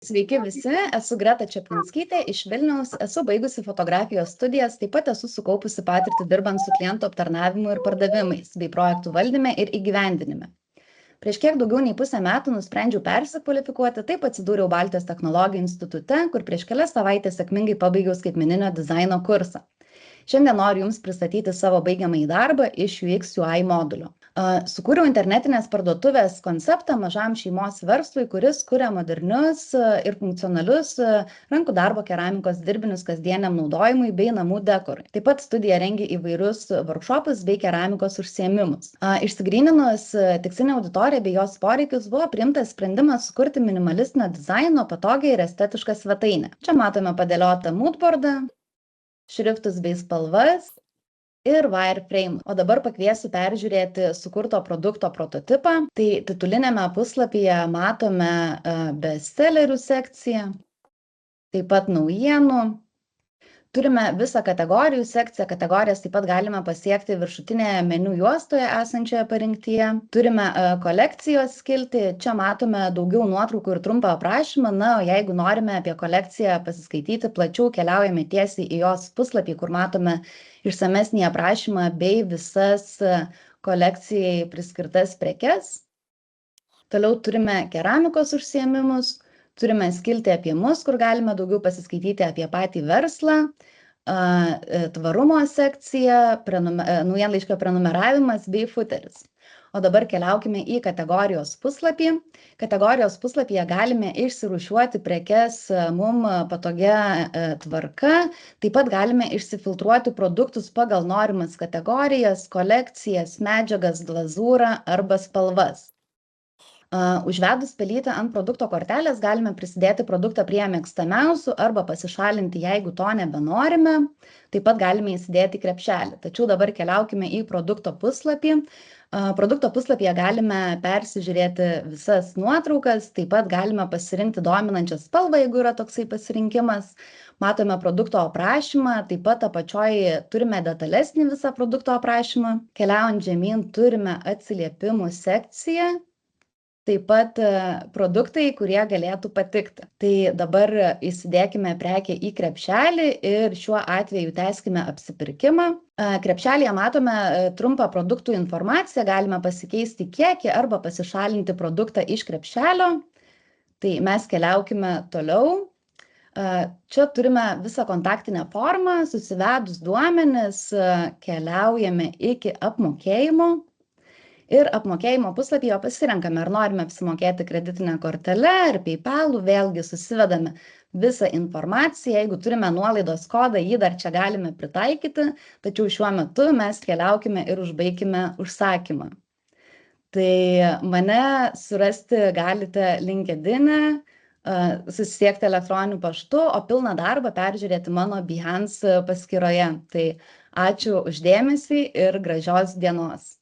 Sveiki visi, esu Greta Čeplinskytė iš Vilniaus, esu baigusi fotografijos studijas, taip pat esu sukaupusi patirtį dirbant su klientų aptarnavimu ir pardavimais, bei projektų valdyme ir įgyvendinime. Prieš kiek daugiau nei pusę metų nusprendžiau persikvalifikuoti, taip atsidūriau Baltijos technologijų institute, kur prieš kelias savaitės sėkmingai pabaigiau skaitmeninio dizaino kursą. Šiandien noriu Jums pristatyti savo baigiamąjį darbą iš UX UI modulio. Sukūriau internetinės parduotuvės konceptą mažam šeimos verslui, kuris kuria modernius ir funkcionalius rankų darbo keramikos dirbinius kasdieniam naudojimui bei namų dekorui. Taip pat studija rengia įvairius workshopus bei keramikos užsiėmimus. Išsigryninus tikslinę auditoriją bei jos poreikius buvo priimtas sprendimas sukurti minimalistinio dizaino patogią ir estetišką svetainę. Čia matome padėliotą moodboardą, šriftus bei spalvas ir wireframe. O dabar pakviesiu peržiūrėti sukurto produkto prototipą. Tai titulinėme puslapyje matome bestsellerių sekciją, taip pat naujienų. Turime visą kategorijų sekciją, kategorijas taip pat galime pasiekti viršutinėje meniu juostoje esančioje parinktyje. Turime kolekcijos skiltį, čia matome daugiau nuotraukų ir trumpą aprašymą, o jeigu norime apie kolekciją pasiskaityti plačiau, keliaujame tiesiai į jos puslapį, kur matome išsamesnį aprašymą bei visas kolekcijai priskirtas prekes. Toliau turime keramikos užsiėmimus. Turime skiltį apie mus, kur galime daugiau pasiskaityti apie patį verslą, tvarumo sekciją, naujienlaiškio prenumeravimas bei footeris. O dabar keliaukime į kategorijos puslapį. Kategorijos puslapyje galime išsirūšiuoti prekes mum patogia tvarka. Taip pat galime išsifiltruoti produktus pagal norimas kategorijas, kolekcijas, medžiagas, glazūrą arba spalvas. Užvedus pelytę ant produkto kortelės galime prisidėti produktą prie mėgstamiausių arba pasišalinti, jeigu to nebenorime. Taip pat galime įsidėti krepšelį. Tačiau dabar keliaukime į produkto puslapį. Produkto puslapyje galime persižiūrėti visas nuotraukas, taip pat galime pasirinkti dominančią spalvą, jeigu yra toksai pasirinkimas. Matome produkto aprašymą, taip pat apačioje turime detalesnį visą produkto aprašymą. Keliaujant žemyn turime atsiliepimų sekciją. Taip pat produktai, kurie galėtų patikti. Tai dabar įsidėkime prekę į krepšelį ir šiuo atveju tęskime apsipirkimą. Krepšelėje matome trumpą produktų informaciją, galime pasikeisti kiekį arba pasišalinti produktą iš krepšelio. Tai mes keliaukime toliau. Čia turime visą kontaktinę formą, susivedus duomenis, keliaujame iki apmokėjimo. Ir apmokėjimo puslapyje pasirenkame, ar norime apsimokėti kreditinę kortelę ar PayPal'u, vėlgi susivedame visą informaciją, jeigu turime nuolaidos kodą, jį dar čia galime pritaikyti, tačiau šiuo metu mes keliaukime ir užbaikime užsakymą. Tai mane surasti galite LinkedIn'e, susisiekti elektroniniu paštu, o pilną darbą peržiūrėti mano Behance paskyroje. Tai ačiū už dėmesį ir gražios dienos.